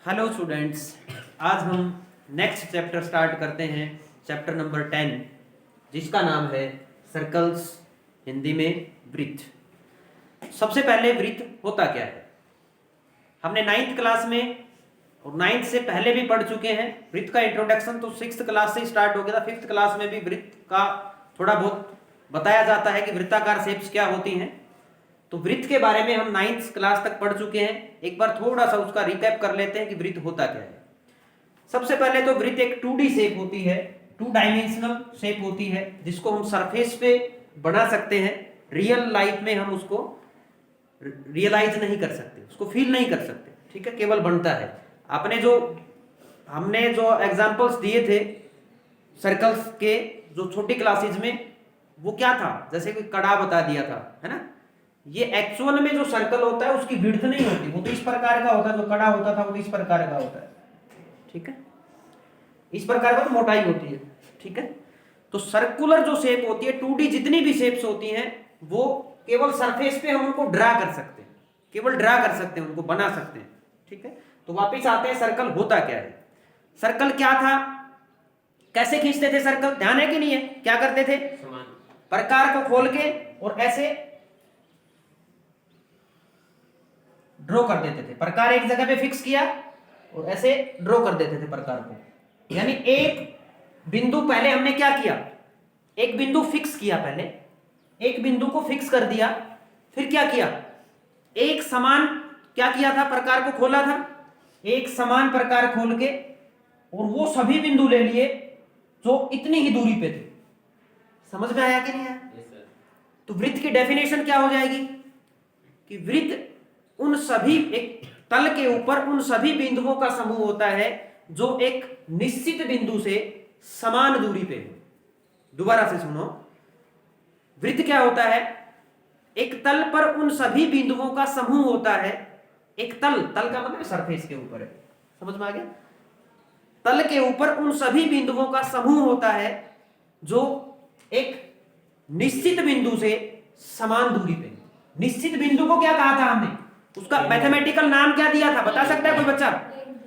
Hello students, आज हम next chapter start करते हैं, चैप्टर नंबर 10, जिसका नाम है सर्कल्स, हिंदी में वृत्त। सबसे पहले वृत्त होता क्या है? हमने 9th क्लास में और 9th से पहले भी पढ़ चुके हैं। वृत्त का इंट्रोडक्शन तो 6th क्लास से स्टार्ट हो गया था। 5th क्लास में भी वृत्त का थोड़ा बहुत बताया जाता है कि वृत्ताकार शेप्स क्या होती हैं। तो वृत्त के बारे में हम 9th क्लास तक पढ़ चुके हैं। एक बार थोड़ा सा उसका रिकैप कर लेते हैं कि वृत्त होता क्या है। सबसे पहले तो वृत्त एक 2D शेप होती है, 2 डायमेंशनल शेप होती है, जिसको हम सरफेस पे बना सकते हैं। रियल लाइफ में हम उसको रियलाइज नहीं कर सकते, उसको फील नहीं कर सकते, ठीक है, केवल बनता है। हमने जो एग्जांपल्स दिए थे सर्कल्स के, जो छोटी क्लासेज में, वो क्या था, जैसे कोई कड़ा बता दिया था, है ना। ये एक्चुअल में जो सर्कल होता है उसकी विड्थ नहीं होती, वो तो इस प्रकार का होता है। जो कड़ा होता था वो इस प्रकार का होता है, ठीक है, इस प्रकार का तो मोटाई होती है, ठीक है। तो सर्कुलर जो शेप होती है, 2D जितनी भी शेप्स होती हैं, वो केवल सरफेस पे हम उनको ड्रा कर सकते हैं, केवल ड्रा कर सकते हैं, उनको बना सकते हैं, ठीक है। तो वापिस आते हैं, सर्कल होता क्या है। सर्कल क्या था, कैसे खींचते थे सर्कल, ध्यान है कि नहीं है? क्या करते थे, प्रकार को खोल के और ऐसे ड्रॉ कर देते थे। प्रकार एक जगह पे फिक्स किया और ऐसे ड्रॉ कर देते थे प्रकार को। यानी एक बिंदु, पहले हमने क्या किया, एक बिंदु फिक्स किया, पहले एक बिंदु को फिक्स कर दिया, फिर क्या किया, एक समान क्या किया था, प्रकार को खोला था, एक समान प्रकार खोल के, और वो सभी बिंदु ले लिए जो इतनी ही दूरी पे थे। समझ में आया कि नहीं आया? तो वृत्त की डेफिनेशन क्या हो जाएगी कि वृत्त उन सभी, एक तल के ऊपर उन सभी बिंदुओं का समूह होता है जो एक निश्चित बिंदु से समान दूरी पे हो। दोबारा से सुनो, वृत्त क्या होता है, एक तल पर उन सभी बिंदुओं का समूह होता है। एक तल, तल का मतलब सरफेस के ऊपर है, समझ में आ गया। तल के ऊपर उन सभी बिंदुओं का समूह होता है जो एक निश्चित बिंदु से समान दूरी पे। निश्चित बिंदु को क्या कहा था हमने, उसका मैथमेटिकल नाम क्या दिया था, बता सकता है कोई बच्चा?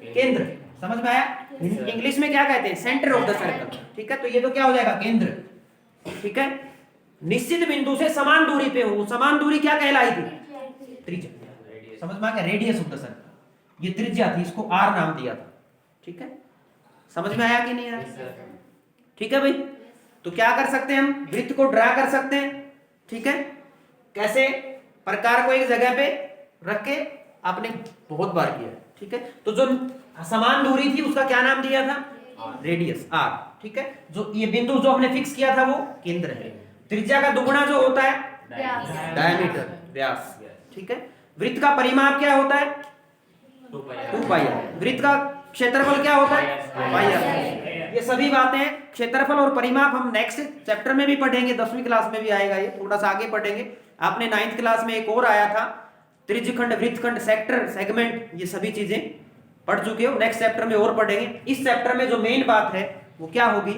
केंद्र। समझ में आया? इंग्लिश में क्या कहते हैं, सेंटर ऑफ द सर्कल, ठीक है। तो ये तो क्या हो जाएगा, केंद्र, ठीक है। निश्चित बिंदु से समान दूरी पे हो, समान दूरी क्या कहलाई थी, त्रिज्या। समझ में आ गया, रेडियस ऑफ द सर्कल, ये त्रिज्या थी, इसको आर नाम दिया था, ठीक है। समझ में आया कि नहीं आया? ठीक है भाई। तो क्या कर सकते हैं हम, वृत्त को ड्रा कर सकते हैं, ठीक है। कैसे, प्रकार को एक जगह पे रख के, आपने बहुत बार किया, ठीक है। तो जो समान दूरी थी उसका क्या नाम दिया था, रेडियस, आर, ठीक है। जो ये बिंदु जो हमने फिक्स किया था वो केंद्र है। त्रिज्या का दुगुना जो होता है डायमीटर, व्यास, ठीक है। वृत्त का परिमाप क्या होता है, 2 पाई आर। वृत्त का क्षेत्रफल क्या होता है, पाई आर। ये सभी बातें, क्षेत्रफल और परिमाप, हम नेक्स्ट चैप्टर में भी पढ़ेंगे, 10वीं क्लास में भी आएगा, ये थोड़ा सा आगे पढ़ेंगे। आपने 9th क्लास में एक और आया था, त्रिज्यखंड, वृत्तखंड, सेक्टर, सेगमेंट, ये सभी चीजें पढ़ चुके हो। नेक्स्ट चैप्टर में और पढ़ेंगे। इस चैप्टर में जो मेन बात है वो क्या होगी,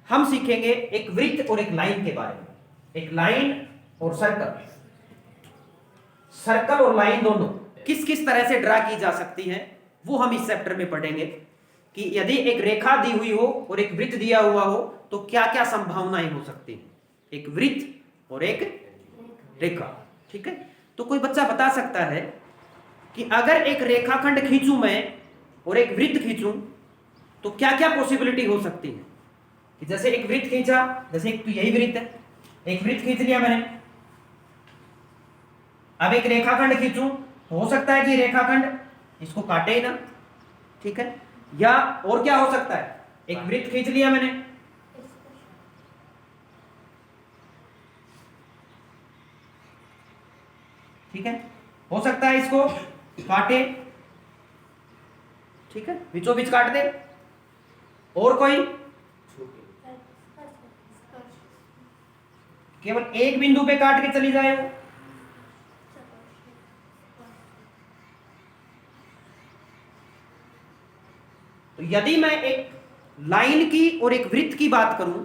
हम सीखेंगे एक वृत्त और एक लाइन के बारे में। एक लाइन और सर्कल, सर्कल और लाइन दोनों किस किस तरह से ड्रा की जा सकती है, वो हम इस चैप्टर में पढ़ेंगे। कि यदि एक रेखा दी हुई हो और एक वृत्त दिया हुआ हो तो क्या क्या संभावनाएं हो सकती हैं, एक वृत्त और एक रेखा, ठीक है। तो कोई बच्चा बता सकता है कि अगर एक रेखाखंड खींचूं मैं और एक वृत्त खींचूं तो क्या क्या पॉसिबिलिटी हो सकती है। कि जैसे एक वृत्त खींचा, जैसे एक तो यही वृत्त है, एक वृत्त खींच लिया मैंने, अब एक रेखाखंड खींचूं, हो सकता है कि रेखाखंड इसको काटे ही ना, ठीक है। या और क्या हो सकता है, एक वृत्त खींच लिया मैंने, ठीक है, हो सकता है इसको काटे, ठीक है, बीचों बीच काट दे। और कोई, केवल एक बिंदु पे काट के चली जाए वो। तो यदि मैं एक लाइन की और एक वृत्त की बात करूं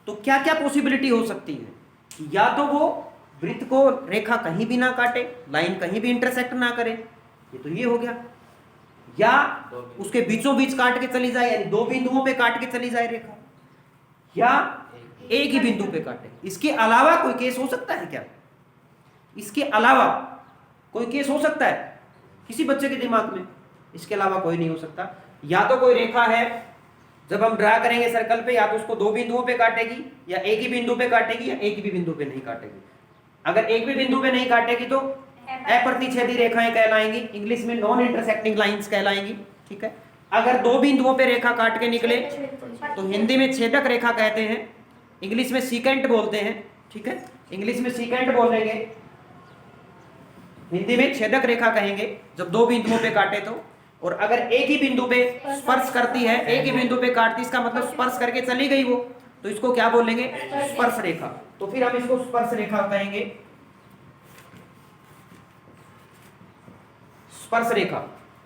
तो क्या क्या पॉसिबिलिटी हो सकती है। या तो वो वृत्त को रेखा कहीं भी ना काटे, लाइन कहीं भी इंटरसेक्ट ना करे, ये तो ये हो गया। या उसके बीचों बीच काट के चली जाए, यानी दो बिंदुओं पे काट के चली जाए रेखा, या एक ही बिंदु पे काटे। इसके अलावा कोई केस हो सकता है क्या? इसके अलावा कोई केस हो सकता है किसी बच्चे के दिमाग में? इसके अलावा कोई नहीं हो सकता। या तो कोई रेखा है, जब हम ड्रा करेंगे सर्कल पे, या तो उसको दो बिंदुओं पे काटेगी, या एक ही बिंदु पे काटेगी, या एक भी बिंदु पे नहीं काटेगी। अगर एक भी बिंदु पे नहीं काटेगी तो अप्रतिच्छेदी रेखाएं कहलाएंगी, इंग्लिश में नॉन इंटरसेक्टिंग लाइंस कहलाएंगी। ठीक है। अगर दो बिंदुओं पे रेखा काट के निकले तो हिंदी में छेदक रेखा कहते हैं, इंग्लिश में सीकेंट बोलते हैं। ठीक है, इंग्लिश में सीकेंट बोलेंगे, हिंदी में छेदक रेखा कहेंगे जब दो बिंदुओं पे काटे तो। और अगर एक ही बिंदु पे स्पर्श करती है, एक ही बिंदु पे काटती, इसका मतलब स्पर्श करके चली गई वो, तो इसको क्या बोलेंगे? स्पर्श रेखा। तो फिर हम इसको स्पर्श रेखा कहेंगे, स्पर्श रेखा।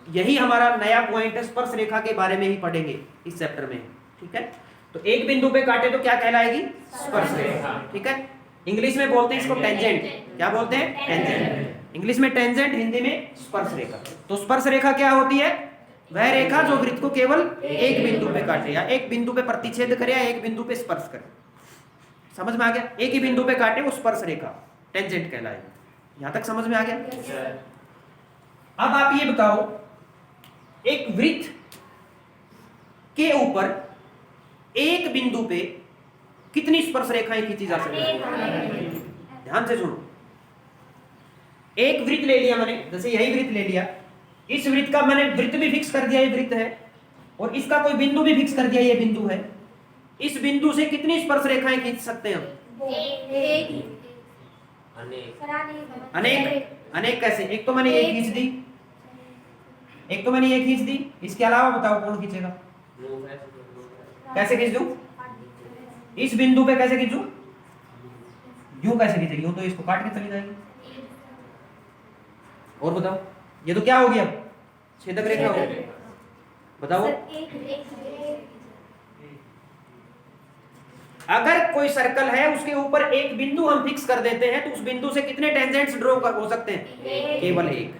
यही हमारा नया पॉइंट है, स्पर्श रेखा के बारे में ही पढ़ेंगे इस चैप्टर में। ठीक है, तो एक बिंदु पे काटे तो क्या कहलाएगी? स्पर्श रेखा। ठीक है, इंग्लिश में बोलते हैं इसको टेंजेंट। क्या बोलते हैं? टेंजेंट। इंग्लिश में टेंजेंट, हिंदी में स्पर्श रेखा। तो स्पर्श रेखा क्या होती है? वह रेखा जो वृत्त को केवल एक बिंदु पे काटे, या एक बिंदु पे प्रतिच्छेद करे, या एक बिंदु पे स्पर्श करे। समझ में आ गया? एक ही बिंदु पे काटे वो स्पर्श रेखा टेंजेंट कहलाएगी। यहां तक समझ में आ गया? अब आप ये बताओ, एक वृत्त के ऊपर एक बिंदु पे कितनी स्पर्श रेखाएं खींची जा सकती है? ध्यान से सुनो। एक वृत्त ले लिया मैंने, जैसे यही वृत्त ले लिया, इस वृत्त का मैंने वृत्त भी फिक्स कर दिया, ये वृत्त है, और इसका कोई बिंदु भी फिक्स कर दिया, ये बिंदु है। इस बिंदु से कितनी स्पर्श रेखाएं खींच सकते हैं हम? अनेक। अनेक कैसे? एक तो मैंने ये खींच दी, एक तो मैंने ये खींच दी, इसके अलावा बताओ कौन खींचेगा? कैसे खींच दूं? इस बिंदु पे कैसे खींचूं? यूं कैसे खींचेगी? यूं तो इसको काट के चली जाएगी। और बताओ, ये तो क्या होगी? अब छेदक रेखा होगी। बताओ, अगर कोई सर्कल है उसके ऊपर एक बिंदु हम फिक्स कर देते हैं तो उस बिंदु से कितने टेंजेंट्स ड्रॉ हो सकते हैं? केवल एक।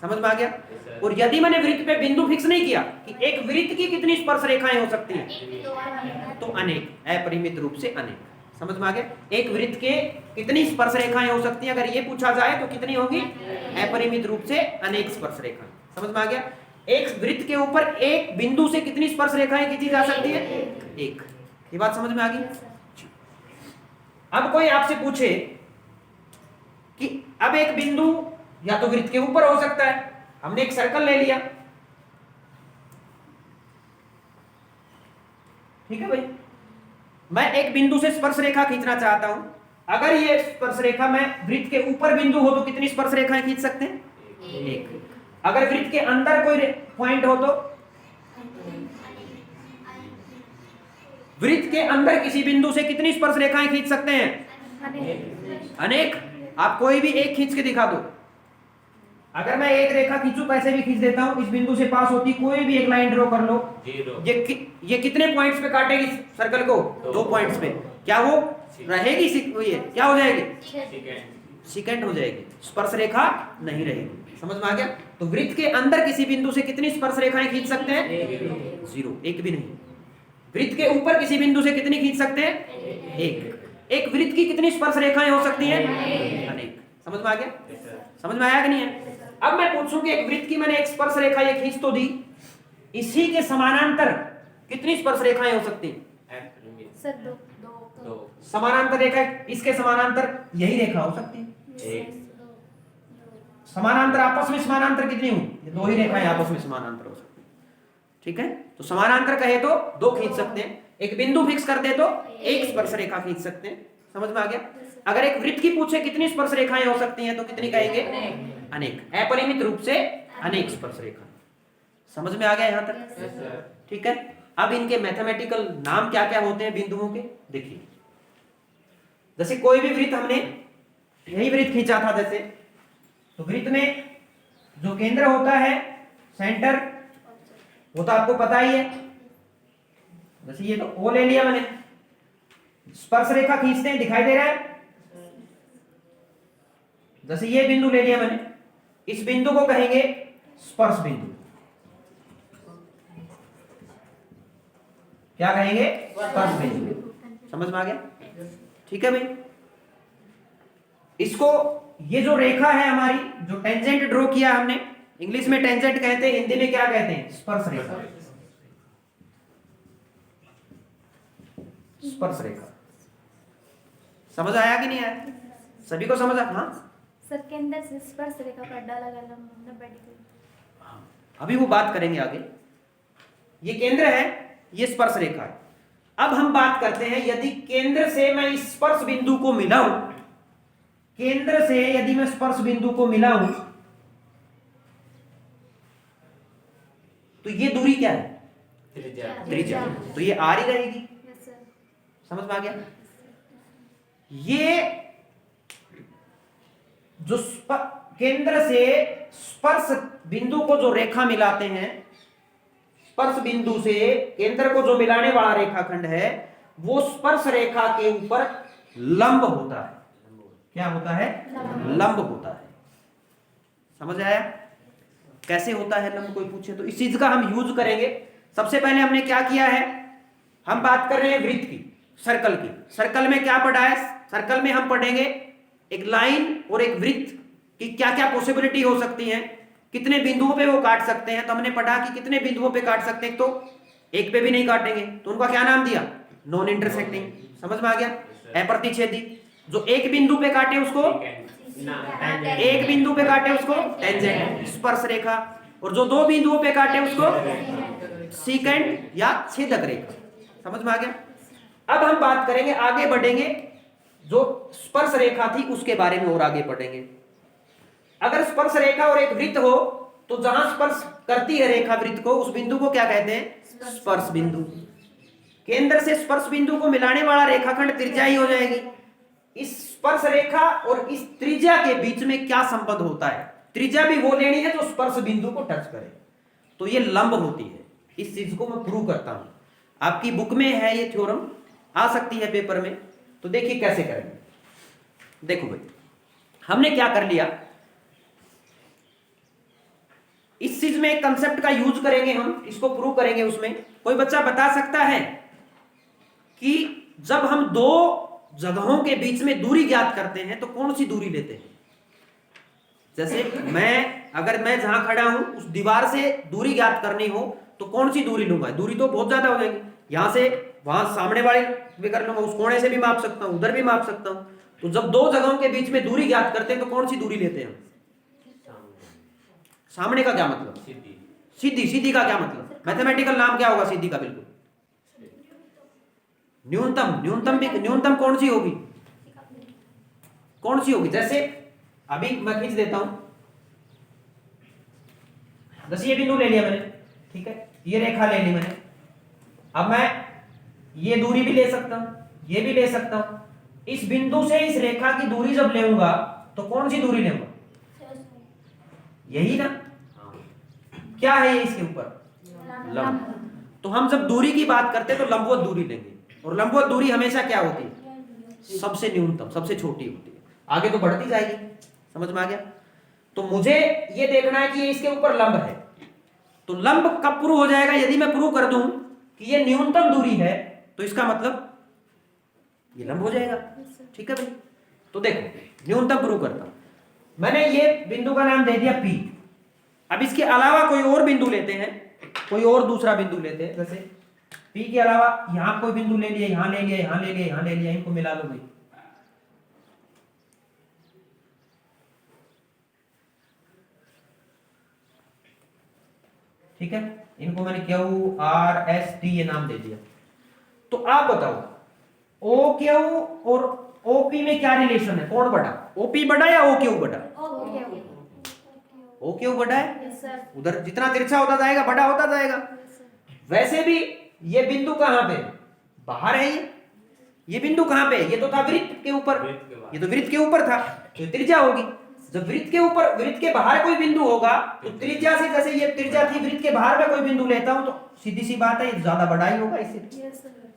समझ में आ गया? और यदि मैंने वृत्त पे बिंदु फिक्स नहीं किया कि एक वृत्त की कितनी स्पर्श रेखाएं हो सकती हैं, तो अनेक, अपरिमित रूप से अनेक। समझ में आ गया? एक वृत्त के कितनी स्पर्श रेखाएं हो सकती हैं, अगर ये पूछा जाए तो कितनी होगी? अपरिमित रूप से अनेक स्पर्श रेखाएं। समझ में आ गया? एक वृत्त के ऊपर एक बिंदु से कितनी स्पर्श रेखाएं खींची जा सकती है? एक। ये बात समझ में आ गई? अब कोई आपसे पूछे कि अब एक बिंदु या तो वृत्त के ऊपर हो सकता है, हमने एक सर्कल ले लिया, ठीक है भाई, मैं एक बिंदु से स्पर्श रेखा खींचना चाहता हूं। अगर ये स्पर्श रेखा मैं वृत्त के ऊपर बिंदु हो तो कितनी स्पर्श रेखाएं खींच सकते हैं? एक। अगर वृत्त के अंदर कोई पॉइंट हो तो? वृत्त के अंदर किसी बिंदु से कितनी स्पर्श रेखाएं खींच सकते हैं? अनेक। आप कोई भी एक खींच के दिखा दो। अगर मैं एक रेखा खींचूं, कैसे भी खींच देता हूं, इस बिंदु से पास होती कोई भी एक लाइन ड्रॉ कर लो, ये कितने पॉइंट्स पे काटेगी सर्कल को? दो पॉइंट्स पे। क्या वो रहेगी? ये क्या हो जाएगी? सेकेंड हो जाएगी, स्पर्श रेखा नहीं रहेगी। समझ में आ गया? तो वृत्त के अंदर किसी बिंदु से कितनी स्पर्श रेखाएं खींच सकते हैं? जीरो, एक भी नहीं। वृत्त के ऊपर किसी बिंदु से कितनी खींच सकते हैं? एक। एक वृत्त की कितनी स्पर्श रेखाएं हो सकती हैं? अनेक। समझ में आ गया? समझ में आया कि नहीं है? अब मैं पूछूं कि एक वृत्त की मैंने एक स्पर्श रेखा ये खींच तो दी, इसी के समानांतर कितनी स्पर्श रेखाएं हो सकती हैं? दो। समानांतर रेखा, इसके समानांतर यही रेखा हो सकती है। समानांतर आपस में समानांतर कितनी हुई? दो ही रेखाएं आपस में समानांतर हो सकती है। ठीक है, तो समानांतर कहे तो दो खींच सकते हैं, एक बिंदु फिक्स कर दे तो एक स्पर्श रेखा खींच सकते हैं। समझ में आ गया? अगर एक वृत्त की पूछे कितनी स्पर्श रेखाएं हो सकती हैं तो कितनी कहेंगे? अनेक। अपरिमित रूप से अनेक स्पर्श रेखा। समझ में आ गया यहां तक? ठीक है, अब इनके मैथमेटिकल नाम क्या क्या होते हैं बिंदुओं के, देखिए। जैसे कोई भी वृत्त, हमने यही वृत्त खींचा था जैसे, तो वृत्त में जो केंद्र होता है, सेंटर, वो तो आपको पता ही है। जैसे ये तो ओ ले लिया मैंने, स्पर्श रेखा खींचते हैं, दिखाई दे रहा है। जैसे ये बिंदु ले लिया मैंने, इस बिंदु को कहेंगे स्पर्श बिंदु। क्या कहेंगे? स्पर्श बिंदु। समझ में आ गया? ठीक है भाई। इसको ये जो रेखा है हमारी, जो टेंजेंट ड्रॉ किया हमने, इंग्लिश में टेंजेंट कहते हैं, हिंदी में क्या कहते हैं? स्पर्श रेखा। स्पर्श रेखा। समझ आया कि नहीं आया? सभी को समझ आ? हाँ सर केंद्र से स्पर्श रेखा पर डाला गया लंब 90 डिग्री। अभी वो बात करेंगे आगे। ये केंद्र है, ये स्पर्श रेखा है। अब हम बात करते हैं, यदि केंद्र से मैं इस स्पर्श बिंदु को मिलाऊं, केंद्र से यदि मैं स्पर्श बिंदु को मिलाऊं, तो ये दूरी क्या है? त्रिज्या। तो ये आर ही रहेगी। Yes sir. समझ में आ गया? ये जो केंद्र से स्पर्श बिंदु को जो रेखा मिलाते हैं, स्पर्श बिंदु से केंद्र को जो मिलाने वाला रेखाखंड है, वो स्पर्श रेखा के ऊपर लंब होता है। क्या होता है? लंब होता है। समझ आया? कैसे होता है लंब? कोई पूछे तो इस चीज का हम यूज करेंगे। सबसे पहले हमने क्या किया है, हम बात कर रहे हैं वृत्त की, सर्कल की। सर्कल में क्या पढ़ा है? सर्कल में हम पढ़ेंगे एक लाइन और एक वृत्त की क्या क्या पॉसिबिलिटी हो सकती है, कितने बिंदुओं पे वो काट सकते हैं। तो हमने पढ़ा कि कितने बिंदुओं पे काट सकते हैं, तो एक पे भी नहीं काटेंगे, तो उनका क्या नाम दिया? Non intersecting. समझ में आ गया? अप्रतिच्छेदी। जो एक बिंदु पे काटे उसको, एक बिंदु पे काटे उसको टेंजेंट स्पर्श रेखा, और जो दो बिंदुओं पे काटे उसको सीकेंट या छेदक रेखा। समझ में आ गया? अब हम बात करेंगे, आगे बढ़ेंगे, जो स्पर्श रेखा थी उसके बारे में और आगे बढ़ेंगे। अगर स्पर्श रेखा और एक वृत्त हो, तो जहां स्पर्श करती है रेखा वृत्त को, उस बिंदु को क्या कहते हैं? स्पर्श बिंदु। केंद्र से स्पर्श बिंदु को मिलाने वाला रेखाखंड त्रिज्या ही हो जाएगी। इस स्पर्श रेखा और इस त्रिज्या के बीच में क्या संबंध होता है? त्रिज्या भी वो लेनी है जो स्पर्श बिंदु को टच करे, तो ये लंब होती है। इस चीज को मैं प्रूव करता हूं, आपकी बुक में है ये थ्योरम, आ सकती है पेपर में। तो देखिए कैसे करेंगे। देखो भाई, हमने क्या कर लिया, इस चीज में एक कंसेप्ट का यूज करेंगे, हम इसको प्रूव करेंगे। उसमें कोई बच्चा बता सकता है कि जब हम दो जगहों के बीच में दूरी ज्ञात करते हैं तो कौन सी दूरी लेते हैं? जैसे अगर मैं जहां खड़ा हूं उस दीवार से दूरी ज्ञात करनी हो तो कौन सी दूरी लूंगा? दूरी तो बहुत ज्यादा हो जाएगी, यहां से वहां सामने वाले भी कर लूंगा, उस कोने से भी माप सकता हूं, उधर भी माप सकता हूं। तो जब दो जगहों के बीच में दूरी ज्ञात करते हैं तो कौन सी दूरी लेते हैं? सामने का क्या मतलब? सीधी। सीधी का क्या मतलब? मैथमेटिकल नाम क्या होगा सीधी का? बिल्कुल न्यूनतम। न्यूनतम कौन सी होगी? कौन सी होगी? जैसे अभी मैं खींच देता हूं, जैसे ये बिंदु ले लिया मैंने, ठीक है, ये रेखा ले ली मैंने। अब मैं ये दूरी भी ले सकता हूं, ये भी ले सकता हूं। इस बिंदु से इस रेखा की दूरी जब लेऊंगा तो कौन सी दूरी लूंगा? यही ना? क्या है ये इसके ऊपर? लंब। तो हम जब दूरी की बात करते हैं तो लंबवत दूरी लेंगे, और लंबवत दूरी हमेशा क्या होती है? सबसे न्यूनतम, सबसे छोटी होती है, आगे तो बढ़ती जाएगी। समझ में आ गया? तो मुझे ये देखना है कि ये इसके ऊपर लंब है। तो लंब कब प्रूव हो जाएगा? यदि मैं प्रूव कर दूं कि ये न्यूनतम दूरी है, तो इसका मतलब ये लंब हो जाएगा। ठीक है भाई? तो देखो, न्यूनतम प्रूव करता हूं। मैंने ये बिंदु का नाम दे दिया P। अब इसके अलावा कोई और बिंदु लेते हैं, कोई और दूसरा बिंदु लेते हैं। जैसे P के अलावा यहां कोई बिंदु ले लिया, यहां ले लिया, यहां ले लिया, यहां ले लिया, इनको मिला लो भाई। ठीक है, इनको मैंने QRST ये नाम दे दिया। तो आप बताओ OQ और OP में क्या रिलेशन है? कौन बड़ा? OP बड़ा या OQ बड़ा? OQ बड़ा है। उधर जितना तिरछा होता जाएगा बड़ा होता जाएगा। वैसे भी ये बिंदु कहां पे? बाहर है। ये बिंदु कहां पे? ये तो था वृत्त के ऊपर, ये तो वृत्त के ऊपर था, तो त्रिज्या होगी। जब वृत्त के ऊपर, वृत्त के बाहर कोई बिंदु होगा तो त्रिज्या से, जैसे ये त्रिज्या थी, वृत्त के बाहर में कोई बिंदु लेता हूं तो सीधी सी बात है ये ज्यादा बड़ा ही होगा। इससे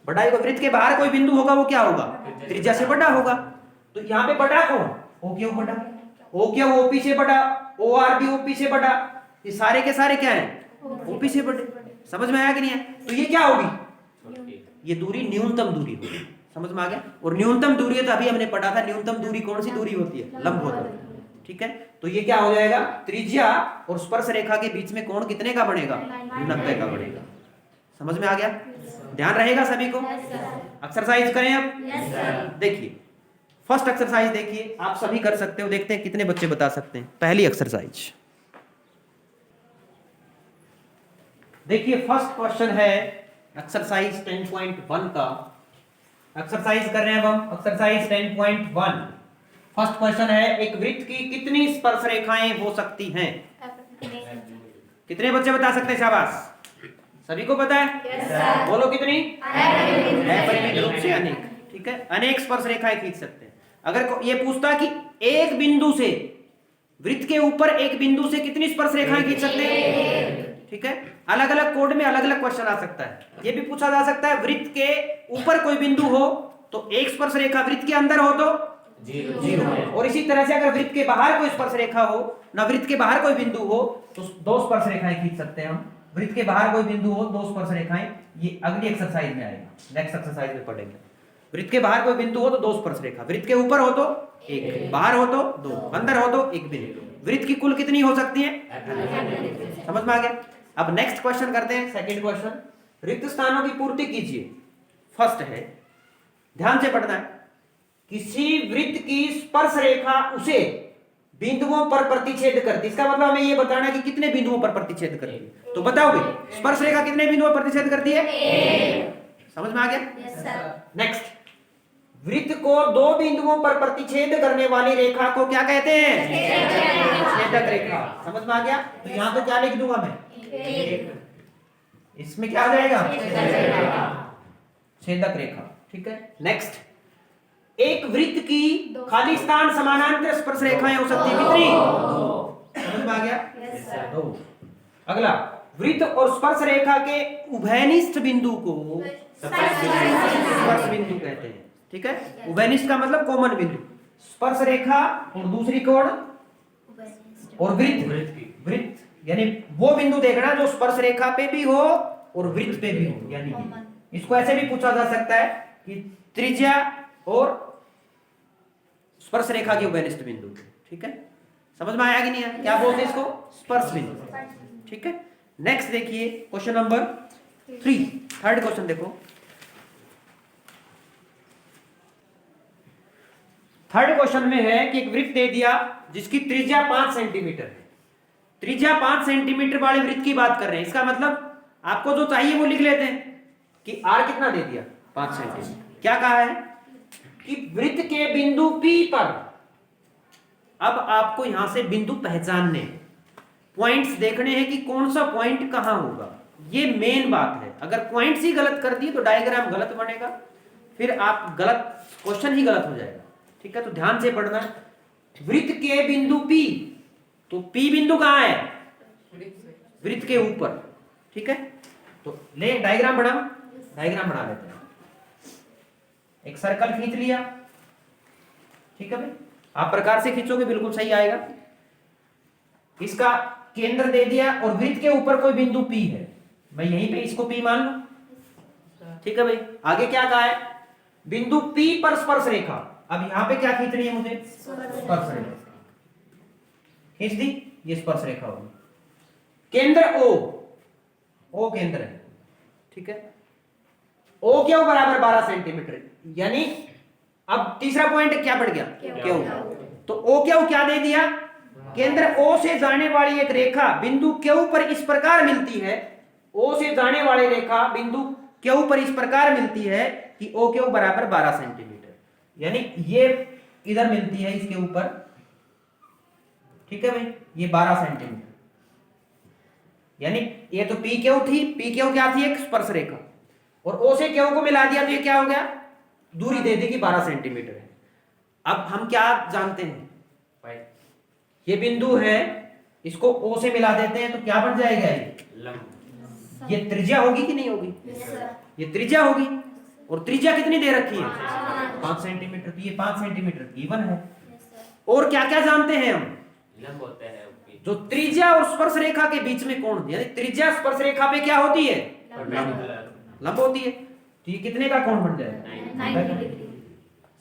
बड़ा ही होगा। वृत्त के बाहर कोई बिंदु होगा वो क्या होगा? त्रिज्या से बड़ा होगा। तो यहाँ पे बड़ा कौन? OQ बड़ा। OQ OP से बड़ा, OR भी OP से बड़ा, ये सारे के सारे क्या है? OP से बड़े। समझ में आया कि नहीं है? तो ये क्या होगी? ये दूरी न्यूनतम दूरी होगी। समझ में आ गया? और न्यूनतम दूरी है तो अभी हमने पढ़ा था न्यूनतम दूरी कौन सी दूरी होती है? लंबवत। ठीक है, तो ये क्या हो जाएगा? त्रिज्या और स्पर्श रेखा के बीच में कोण कितने का बनेगा? 90 का बनेगा। समझ में आ गया? ध्यान रहेगा सभी को? एक्सरसाइज करें अब। देखिए फर्स्ट एक्सरसाइज देखिए, आप सभी कर सकते हो, देखते हैं कितने बच्चे बता सकते हैं। पहली एक्सरसाइज देखिए, फर्स्ट क्वेश्चन है एक्सरसाइज 10.1 का। एक्सरसाइज कर रहे हैं अब हम एक्सरसाइज 10.1। फर्स्ट क्वेश्चन है, एक वृत्त की कितनी स्पर्श रेखाएं हो सकती हैं? कितने बच्चे बता सकते हैं? शाबाश, सभी को पता है? बोलो कितनी? अपरिमित रूप से अनेक। ठीक है, अनेक स्पर्श रेखाएं खींच सकते हैं। अगर ये पूछता कि एक बिंदु से, वृत्त के ऊपर एक बिंदु से कितनी स्पर्श रेखाएं खींच सकते हैं? ठीक है, अलग अलग कोड में अलग अलग क्वेश्चन आ सकता है। ये भी पूछा जा सकता है, वृत्त के ऊपर कोई बिंदु हो तो एक स्पर्श रेखा, वृत्त के अंदर हो तो जीरो। और इसी तरह से अगर वृत्त के बाहर कोई स्पर्श रेखा हो, ना वृत्त के बाहर कोई बिंदु हो तो दो स्पर्श रेखाएं खींच सकते हैं हम। वृत्त के बाहर कोई बिंदु हो, दो स्पर्श रेखाएं, ये अगली एक्सरसाइज में आएगा, नेक्स्ट एक्सरसाइज में पढ़ेंगे। वृत्त के बाहर कोई बिंदु हो तो दो स्पर्श रेखा, वृत्त के ऊपर हो तो एक, बाहर हो तो दो, अंदर हो तो एक बिंदु। वृत्त की कुल कितनी हो सकती है? समझ में आ गया? अब नेक्स्ट क्वेश्चन करते हैं, सेकंड क्वेश्चन। रिक्त स्थानों की पूर्ति कीजिए। फर्स्ट है, ध्यान से पढ़ना है, किसी वृत्त की स्पर्श रेखा उसे बिंदुओं पर प्रतिच्छेद करती है। इसका मतलब हमें ये बताना है कि कितने बिंदुओं पर प्रतिच्छेद करती है। तो बताओ भाई, स्पर्श रेखा कितने बिंदुओं पर प्रतिच्छेद करती है? समझ में आ गया? नेक्स्ट, वृत्त को दो बिंदुओं पर प्रतिच्छेद करने वाली रेखा को क्या कहते हैं? छेदक रेखा। समझ में आ गया? तो यहां तो क्या लिख दूंगा मैं? इसमें क्या आ जाएगा? छेदक रेखा। ठीक है, नेक्स्ट, एक वृत्त की खाली स्थान समानांतर स्पर्श रेखाएं हो सकती है कितनी? समझ में आ गया? दो। अगला, वृत्त और स्पर्श रेखा के उभयनिष्ठ बिंदु को स्पर्श बिंदु कहते हैं। ठीक है, उभयनिष्ठ का मतलब कॉमन बिंदु। स्पर्श रेखा और दूसरी कोण और वृत्त यानी वो बिंदु देखना जो स्पर्श रेखा पे भी हो और वृत्त पे भी हो। यानी इसको ऐसे भी पूछा जा सकता है कि त्रिज्या और स्पर्श रेखा के उभयनिष्ठ बिंदु। ठीक है, समझ में आया कि नहीं आया? क्या बोलते हैं इसको? स्पर्श बिंदु। ठीक है, नेक्स्ट देखिए क्वेश्चन नंबर 3। थर्ड क्वेश्चन देखो। थर्ड क्वेश्चन में है कि एक वृत्त दे दिया जिसकी त्रिज्या 5 सेंटीमीटर है। त्रिज्या 5 सेंटीमीटर वाले वृत्त की बात कर रहे हैं। इसका मतलब आपको जो चाहिए वो लिख लेते हैं कि आर कितना दे दिया? 5 सेंटीमीटर। क्या कहा है कि वृत्त के बिंदु P पर, अब आपको यहां से बिंदु पहचानने, पॉइंट्स देखने हैं कि कौन सा पॉइंट कहां होगा। ये मेन बात है। अगर पॉइंट्स ही गलत कर दिए तो डायग्राम गलत बनेगा, फिर आप गलत, क्वेश्चन ही गलत हो जाएगा। ठीक है, तो ध्यान से पढ़ना। वृत्त के बिंदु P, तो P बिंदु कहां है? वृत्त के ऊपर। ठीक है, तो ले डायग्राम बढ़ा, डायग्राम बढ़ा लेते हैं। एक सर्कल खींच लिया। ठीक है भाई, आप प्रकार से खींचोगे बिल्कुल सही आएगा। इसका केंद्र दे दिया और वृत्त के ऊपर कोई बिंदु P है, मैं यहीं पे इसको P मान लूं। ठीक है भाई, आगे क्या कहा है? बिंदु P पर स्पर्श रेखा। अब यहां पे क्या खींचनी है मुझे? स्पर्श रेखा खींच दी, ये स्पर्श रेखा होगी। केंद्र O केंद्र है। ठीक है, O क्यों बराबर 12 सेंटीमीटर, यानी अब तीसरा पॉइंट क्या बढ़ गया? क्यों। तो O क्यों क्या दे दिया? केंद्र O से जाने वाली एक रेखा बिंदु Q पर इस प्रकार मिलती है। O से जाने वाली रेखा बिंदु Q पर इस प्रकार मिलती है कि OQ बराबर 12 सेंटीमीटर, यानी ये इधर मिलती है इसके ऊपर। ठीक है भाई, ये 12 सेंटीमीटर, यानी ये तो PQ थी, PQ क्या थी? एक स्पर्श रेखा, और O से Q को मिला दिया तो ये क्या हो गया? दूरी दे दी कि 12 सेंटीमीटर है। अब हम क्या जानते हैं? ये बिंदु है, इसको O से मिला देते हैं तो क्या बन जाएगा? ये त्रिज्या होगी कि नहीं होगी? ये त्रिज्या होगी, और त्रिज्या कितनी दे रखी है? 5 सेंटीमीटर। तो ये 5 सेंटीमीटर गिवन है। और क्या क्या जानते हैं हम? लंब होता है जो त्रिज्या और स्पर्श रेखा के बीच में कोण, यानी त्रिज्या स्पर्श रेखा पे क्या होती है? लंब होती है। तो ये कितने का कोण बन जाएगा? 90 डिग्री।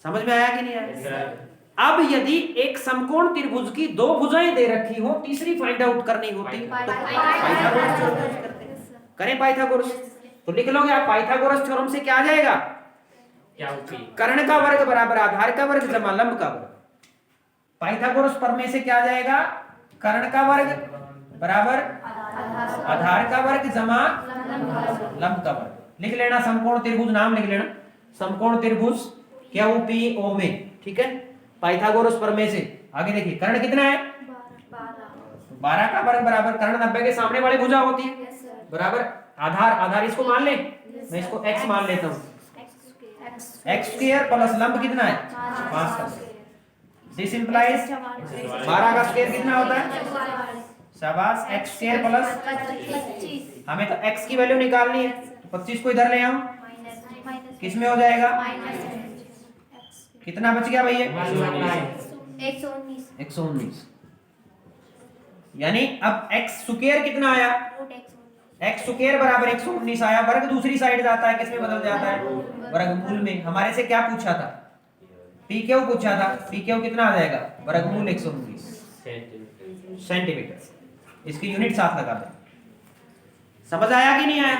समझ में आया कि नहीं आया? अब यदि एक समकोण त्रिभुज की दो भुजाएं दे रखी हो, तीसरी फाइंड आउट करनी होती तो पाइथागोरस थ्योरम यूज करते हैं। करें पाइथागोरस, तो लिख लोगे आप पाइथागोरस थ्योरम से क्या आ जाएगा? कर्ण का वर्ग बराबर आधार का वर्ग जमा लंब का वर्ग। पाइथागोरस प्रमेय से क्या आ जाएगा? कर्ण का वर्ग बराबर आधार का वर्ग जमा लंब का वर्ग। लिख लेना समकोण त्रिभुज, नाम लिख लेना समकोण त्रिभुज QPO में, ठीक है, पाइथागोरस प्रमेय से। आगे देखिए कर्ण कितना है? 12 का वर्ग बराबर कर्ण 90 के सामने वाली भुजा होती है बराबर आधार, आधार इसको मान ले, मैं इसको x मान लेता हूं, x स्क्वायर प्लस लंब कितना है? 5 का। दिस इंप्लाइज 12 का स्क्वायर कितना होता है? शाबाश, x स्क्वायर प्लस 25। हमें तो x की वैल्यू निकालनी है, तो 25 को इधर ले आओ, किस में हो जाएगा? कितना बच गया भैया? 119। यानी अब x स्क्वायर कितना आया? x स्क्वायर बराबर 119 आया। वर्ग दूसरी साइड जाता है, किस में बदल जाता है? वर्गमूल में। हमारे से क्या पूछा था? pq पूछा था, pq कितना आ जाएगा? वर्गमूल 119 सेंटीमीटर। इसकी यूनिट साथ लगा दें। समझ आया कि नहीं आया?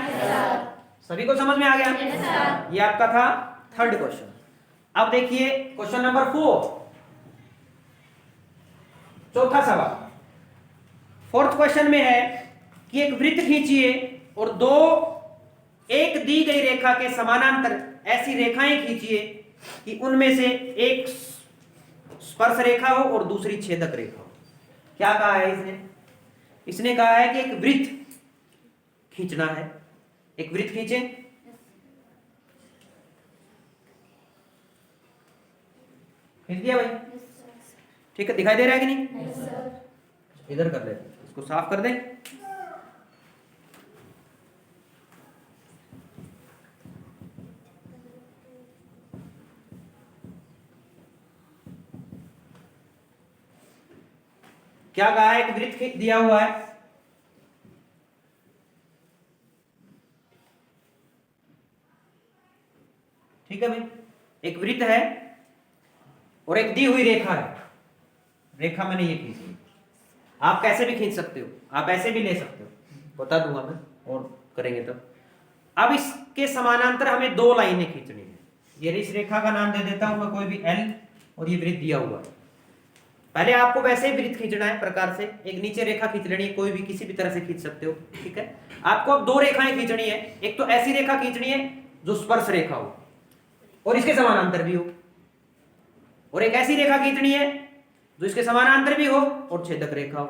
सभी को समझ में आ गया? ये आपका था थर्ड क्वेश्चन। अब देखिए क्वेश्चन नंबर 4, चौथा सवाल। फोर्थ क्वेश्चन में है कि एक वृत्त खींचिए और दो एक दी गई रेखा के समानांतर ऐसी रेखाएं खींचिए कि उनमें से एक स्पर्श रेखा हो और दूसरी छेदक रेखा हो। क्या कहा है इसने? इसने कहा है कि एक वृत्त खींचना है। एक वृत्त खींचे, खींच दिया भाई? ठीक है, दिखाई दे रहा है कि नहीं? इधर कर ले, इसको साफ कर दे। क्या कहा है? एक वृत्त दिया हुआ है, ठीक है भाई, एक वृत्त है और एक दी हुई रेखा है। रेखा मैंने ये खींची, आप कैसे भी खींच सकते हो, आप ऐसे भी ले सकते हो, बता दूंगा मैं और करेंगे तब। अब इसके समानांतर हमें दो लाइनें खींचनी है। ये इस रेखा का नाम दे देता हूं मैं कोई भी L, और ये वृत्त दिया हुआ है। पहले आपको वैसे ही वृत्त खींचना है प्रकार से, एक नीचे रेखा खींच लेनी है, कोई भी किसी भी तरह से खींच सकते हो, ठीक है। आपको अब दो रेखाएं खींचनी है। एक तो ऐसी रेखा खींचनी है जो स्पर्श रेखा हो और इसके समानांतर भी हो, और एक ऐसी रेखा खींचनी है जो इसके समानांतर भी हो और छेदक रेखा हो।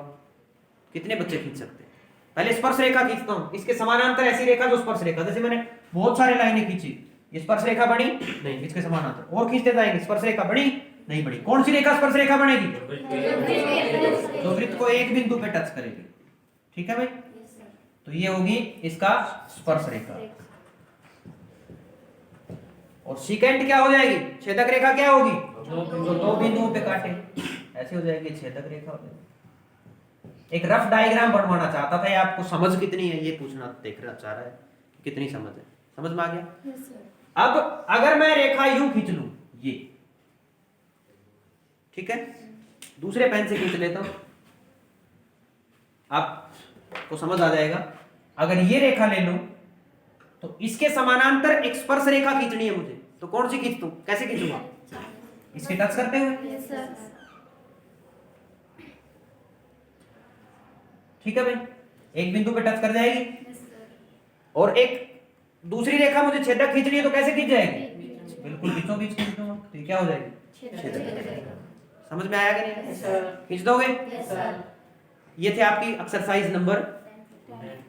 कितने बच्चे खींच सकते हैं? पहले स्पर्श रेखा खींचता हूं, इसके समानांतर ऐसी रेखा जो स्पर्श रेखा, जैसे मैंने बहुत सारे लाइनें खींची, ये स्पर्श रेखा बनी नहीं, इसके समानांतर और खींचते जाएंगे, स्पर्श रेखा बनी नहीं बनी। कौन सी रेखा स्पर्श रेखा बनेगी? जो वृत्त को एक बिंदु पे टच करेगी, ठीक है भाई। तो ये होगी इसका स्पर्श रेखा, और सेकंड क्या हो जाएगी? छेदक रेखा क्या होगी? जो दो बिंदुओं पे काटे, ऐसे हो जाएगी छेदक रेखा हो जाएगी। एक रफ डायग्राम बनवाना चाहता था, ये आपको समझ कितनी है ये पूछना, देखना चाह रहा है कितनी समझ है। समझ में आ गया? अब अगर मैं रेखा यूं खींच लूं, ये ठीक है, दूसरे पेन से खींच लेता हूं, आपको समझ आ जाएगा। अगर ये रेखा ले लूं तो इसके समानांतर एक स्पर्श रेखा खींचनी है मुझे, तो कौन सी खींचूं? कैसे खींचूंगा? इसके टच करते हुए, ठीक है भाई, एक बिंदु पे टच कर जाएगी। और एक दूसरी रेखा मुझे छेदक खींचनी है, तो कैसे खींच जाएगी? बिल्कुल बीचों बीच खींच दूंगा, तो क्या हो जाएगी? छेदक। समझ में आया कि नहीं? खींच दोगे? ये थे आपकी एक्सरसाइज नंबर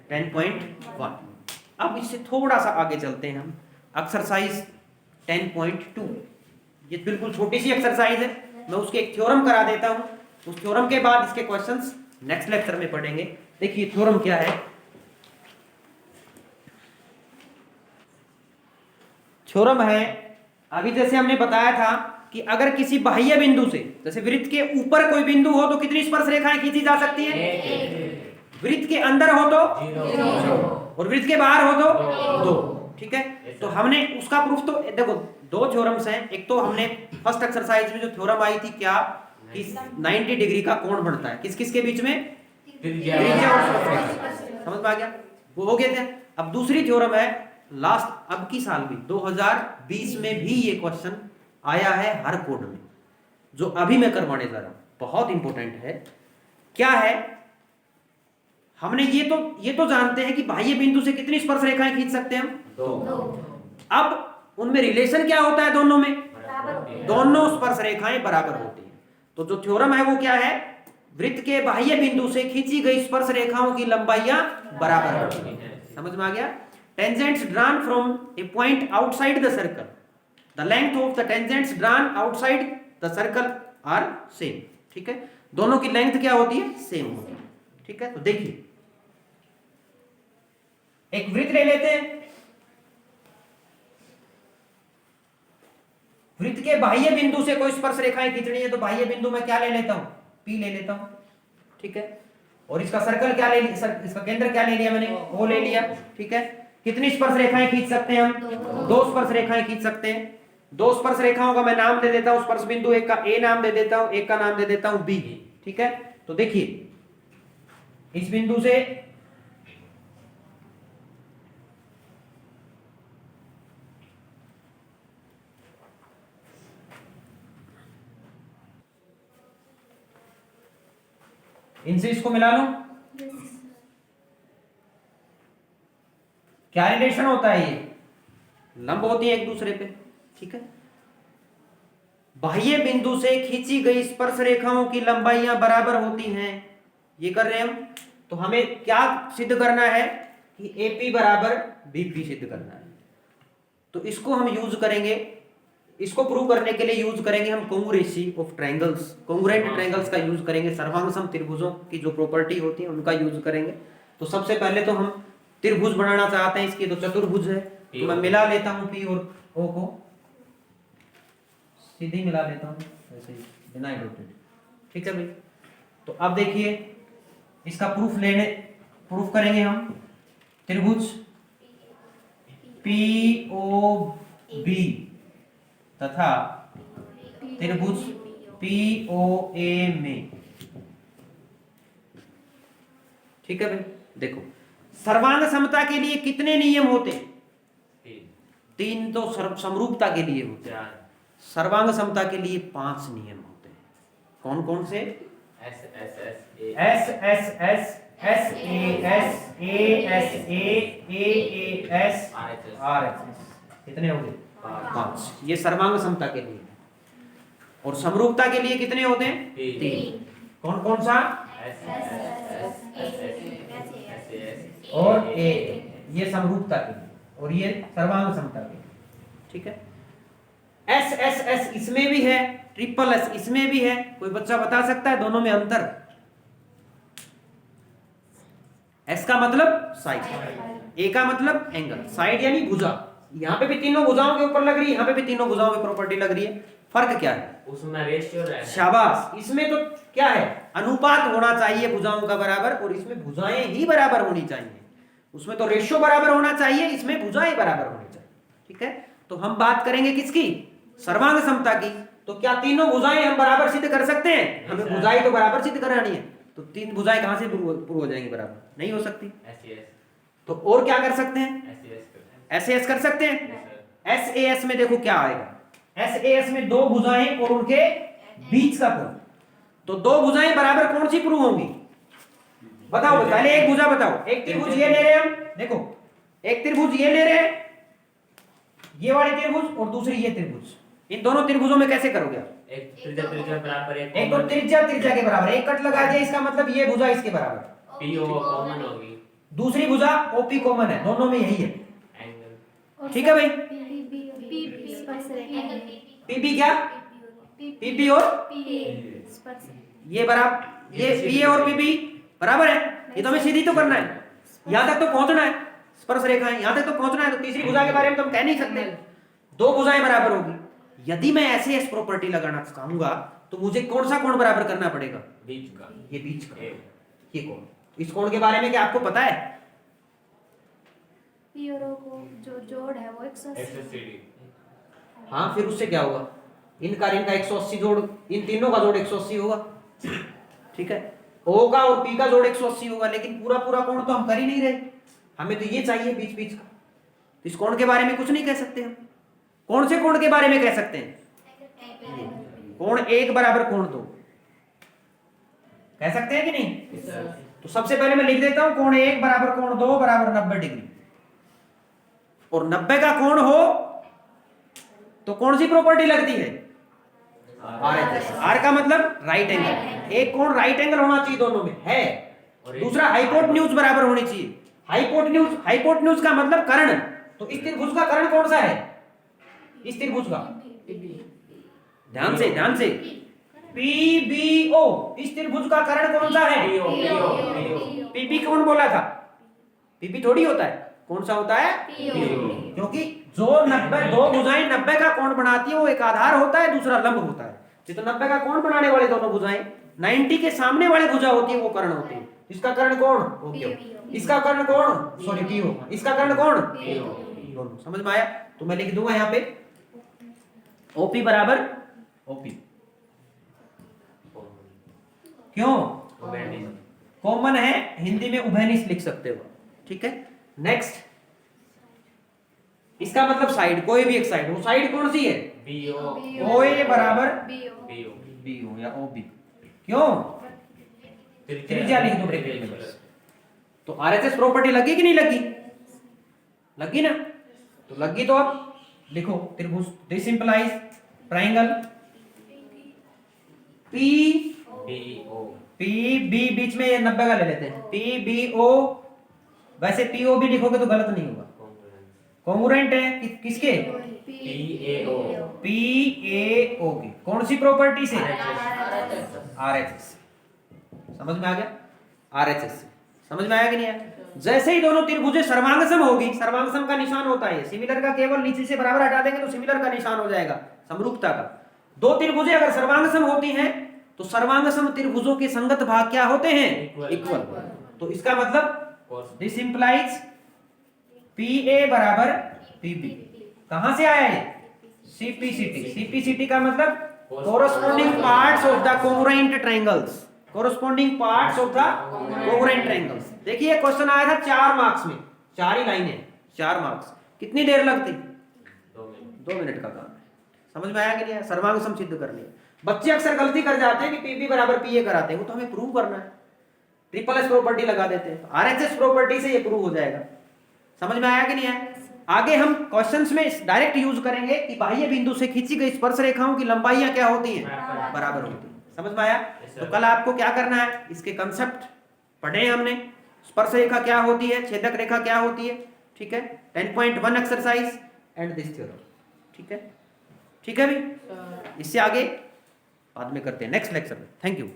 10.1। अब इससे थोड़ा सा आगे चलते हैं हम, एक्सरसाइज 10.2। ये बिल्कुल छोटी सी एक्सरसाइज है, मैं उसके एक थ्योरम करा देता हूं, उस थ्योरम के बाद इसके क्वेश्चंस नेक्स्ट लेक्चर में पढ़ेंगे। देखिए थ्योरम क्या है। थ्योरम है, अभी जैसे हमने बताया था कि अगर किसी बाह्य बिंदु से, जैसे वृत्त के ऊपर कोई बिंदु हो तो कितनी स्पर्श रेखाएं खींची जा सकती है? वृत्त के अंदर हो तो 0, और वृत्त के बाहर हो तो 2। ठीक है। तो हमने उसका प्रूफ तो देखो दो थ्योरम्स हैं, एक तो हमने फर्स्ट एक्सरसाइज में जो थ्योरम आई थी क्या कि 90 डिग्री का कोण बनता है किस किस के बीच में, त्रिज्या और स्पर्शरेखा, समझ में आ गया, वो हो गए थे। अब दूसरी थ्योरम है लास्ट अब की साल में 2020 में भी ये क्वेश्चन आया है हर कोड में, जो अभी मैं करवाने जा रहा हूं, बहुत इंपॉर्टेंट है। क्या है, हमने ये तो जानते हैं कि बाह्य बिंदु से कितनी स्पर्श रेखाएं खींच सकते हैं हम, दो। अब उनमें रिलेशन क्या होता है, दोनों में बराबर। दोनों स्पर्श रेखाएं बराबर होती हैं। तो जो थ्योरम है वो क्या है, वृत्त के बाह्य बिंदु से खींची गई स्पर्श रेखाओं की लंबाइयां बराबर होती हैं। समझ में आ गया। Tangents drawn from a point outside the circle, the length of the tangents drawn outside the circle are same, ठीक है, दोनों की लेंथ क्या होती है, सेम होती है, ठीक है। तो देखिए एक वृत्त ले लेते हैं, वृत्त के बाह्य बिंदु से कोई स्पर्श रेखाएं खींचनी है तो बाह्य बिंदु में क्या ले लेता हूं, P ले लेता हूं, ठीक है। और इसका सर्कल क्या ले लिया, इसका केंद्र क्या ले लिया मैंने, O ले लिया, ठीक है। कितनी स्पर्श रेखाएं खींच सकते हैं हम, दो स्पर्श रेखाएं खींच सकते हैं। दो स्पर्श रेखाओं का मैं नाम दे देता हूं, स्पर्श बिंदु एक का A नाम दे देता हूं, एक का नाम दे देता हूं B, ठीक है। तो देखिए इस बिंदु से इनसे इसको मिला लो, क्या रिलेशन होता है, ये लंब होती है एक दूसरे पे, ठीक है। बाह्य बिंदु से खींची गई स्पर्श रेखाओं की लंबाइयां बराबर होती हैं, ये कर रहे हैं हम। तो हमें क्या सिद्ध करना है कि AP बराबर BP सिद्ध करना है। तो इसको हम यूज करेंगे, इसको प्रूव करने के लिए यूज करेंगे हम congruency of triangles, congruent triangles का यूज करेंगे, सर्वांगसम त्रिभुजों की जो प्रॉपर्टी होती है उनका यूज करेंगे। तो सबसे पहले तो हम त्रिभुज बनाना चाहते हैं, इसकी तो चतुर्भुज है, तो मैं मिला लेता हूं P और O को, सीधी मिला लेता हूं ऐसे ही बिना डॉटेड, ठीक है भाई। तो अब देखिए इसका प्रूफ करेंगे हम, त्रिभुज POB तथा त्रिभुज POA में, ठीक है भाई। देखो सर्वांग समता के लिए कितने नियम होते हैं, तीन तो समरूपता के लिए होते हैं, सर्वांग समता के लिए 5 नियम होते हैं। कौन कौन से, S S S S A S A S A A A S R S S, कितने हो गए, 5। ये सर्वांग समता के लिए। और समरूपता के लिए कितने होते हैं, 3। कौन कौन सा, और A, ये समरूपता के लिए और ये सर्वांग समता के लिए, ठीक है। S S S इसमें भी है, ट्रिपल S इसमें भी है, कोई बच्चा बता सकता है दोनों में अंतर। S का मतलब साइड, A का मतलब एंगल, साइड यानी भुजा, यहाँ पे भी तीनों भुजाओं के ऊपर लग रही है, यहाँ पे भी तीनों भुजाओं की प्रॉपर्टी लग रही है। फर्क क्या है, उसमें रेशियो रहना है। शाबाश, इसमें तो क्या है, अनुपात होना चाहिए भुजाओं का बराबर, और इसमें भुजाएं ही बराबर होनी चाहिए। उसमें तो रेशियो बराबर होना चाहिए, इसमें भुजाएं बराबर होनी चाहिए, ठीक है। तो हम बात करेंगे किसकी, सर्वांग समता की। तो क्या तीनों भुजाएं हम बराबर सिद्ध कर सकते हैं, हमें भुजाएं तो बराबर सिद्ध करानी है। तो 3 भुजाएं कहां से प्रूव हो जाएंगी, बराबर नहीं हो सकती। तो और क्या कर सकते हैं, SAS कर सकते हैं। SAS में देखो क्या आएगा, SAS में 2 भुजाएं और उनके बीच का कोण, तो 2 भुजाएं बराबर कौन सी प्रूव होंगी, बताओ। पहले एक भुजा बताओ, एक त्रिभुज ये ले रहे हैं हम, देखो एक त्रिभुज ये ले रहे हैं, ये वाली त्रिभुज और दूसरी ये त्रिभुज, इन दोनों त्रिभुजों में कैसे करोगे आप, एक त्रिज्या बराबर, एक तो त्रिज्या के बराबर, एक कट लगा दिया, इसका मतलब ये भुजा इसके बराबर, PO कॉमन होगी, दूसरी भुजा OP कॉमन है, दोनों में यही है, एंगल, ठीक है भाई। PB PB क्या, PB और ये बराबर, ये PA और PB बराबर है, ये तो हमें सीधी तो करना है, यहां तक तो पहुंचना है, स्पर्श रेखा है यहां तक तो पहुंचना है। तो तीसरी भुजा के बारे में तो हम कह नहीं सकते, 2 भुजाएं बराबर होगी। यदि मैं ऐसे S प्रॉपर्टी लगाना चाहूंगा तो मुझे कौन सा कोण बराबर करना पड़ेगा, बीच का, ये बीच का, ये कोण। इस कोण के बारे में क्या आपको पता है, पी और ओ को जो जोड़ है वो 180 180 हाँ, फिर उससे क्या होगा, इनका और इनका 180 जोड़, इन तीनों का जोड़ 180 होगा, ठीक है। ओ का और पी का जोड़ 180 होगा, लेकिन पूरा पूरा कोण तो हम कर ही नहीं रहे, हमें तो ये चाहिए बीच बीच का। तो इस कोण के बारे में कुछ नहीं कह सकते हम। कौन से कोण के बारे में कह सकते हैं? कोण 1 बराबर कोण 2 कह सकते हैं कि नहीं? तो सबसे पहले मैं लिख देता हूं कोण 1 बराबर कोण 2 बराबर 90 डिग्री। और 90 का कोण हो तो कौन सी प्रॉपर्टी लगती है? RHS। आर का मतलब राइट एंगल। एक कोण राइट एंगल होना चाहिए दोनों में, है। दूसरा हाइपोटेन्यूज बराबर होनी चाहिए। हाइपोटेन्यूज का मतलब कर्ण। तो इस त्रिभुज का कर्ण कौन सा है? इस त्रिभुज का, ध्यान से PBO, इस त्रिभुज का कर्ण कौन सा है? PB कौन बोला था? PB थोड़ी होता है, कौन सा होता है? क्योंकि जो 90 दो भुजाएं 90 का कोण बनाती है, वो एक आधार होता है, दूसरा लंब होता है। तो 90 का कोण बनाने वाले दोनों भुजाएं 90 के सामने वाली भुजा होती है, वो कर्ण होती है। इसका कर्ण कोण OQ, इसका कर्ण कोण सॉरी PO, इसका कर्ण कोण दोनों। समझ में आया? तो मैं लिख दूंगा यहाँ पे OP बराबर OP। क्यों? कॉमन है, हिंदी में उभयनिष्ठ लिख सकते हो, ठीक है। नेक्स्ट, इसका मतलब साइड, कोई भी एक साइड, वो साइड कौन सी है? OA बराबर BO या OB। क्यों? त्रिज्या लिख दो ब्रैकेट में बस। तो RHS प्रॉपर्टी लगी कि नहीं लगी? लगी ना? तो लगी तो अब लिखो त्रिभुज, दिस इंप्लाइज ट्रायंगल PB, बीच में ये 90 का ले लेते हैं, PBO। वैसे POB लिखोगे तो गलत नहीं होगा, कॉन्ग्रुएंट है किसके? PAO की। कौन सी प्रॉपर्टी से? RHS। समझ में आ गया? RHS से समझ में आया कि नहीं आया? जैसे ही दोनों त्रिभुजें सर्वांगसम होगी, सर्वांगसम का निशान होता है, सिमिलर का केवल नीचे से बराबर हटा देंगे तो सिमिलर का निशान हो जाएगा, समरूपता का। दो त्रिभुजें अगर सर्वांगसम होती हैं तो सर्वांगसम त्रिभुजों के संगत भाग क्या होते हैं? इक्वल। तो इसका मतलब दिस इंप्लाइज PA बराबर PB। कहां से आया है? CPCT का मतलब corresponding parts of the congruent triangles. Corresponding parts of the congruent triangles. देखिए क्वेश्चन आया था 4 मार्क्स में, 4 ही लाइनें, 4 मार्क्स। कितनी देर लगती? 2 मिनट का काम है। समझ में आया कि नहीं? सर्वांगसम सिद्ध करनी है। बच्चे अक्सर गलती कर जाते हैं कि PB बराबर PA कराते हैं, वो तो हमें प्रूव करना है, ट्रिपल S प्रॉपर्टी लगा देते हैं। RHS प्रॉपर्टी से ये प्रूव हो जाएगा। समझ में आया कि नहीं आया? आगे हम क्वेश्चंस में डायरेक्ट यूज करेंगे कि बाह्य बिंदु से खींची गई स्पर्श रेखाओं की लंबाइयां क्या होती हैं? बराबर होती हैं। समझ में आया? तो कल आपको क्या करना है, इसके कंसेप्ट पढ़े हमने, स्पर्श रेखा क्या होती है, छेदक रेखा क्या होती है, ठीक है। 10.1 एक्सरसाइज एंड दिस थ्योरम, ठीक है। ठीक है भी, इससे आगे बाद में करते हैं नेक्स्ट लेक्चर में। Thank you.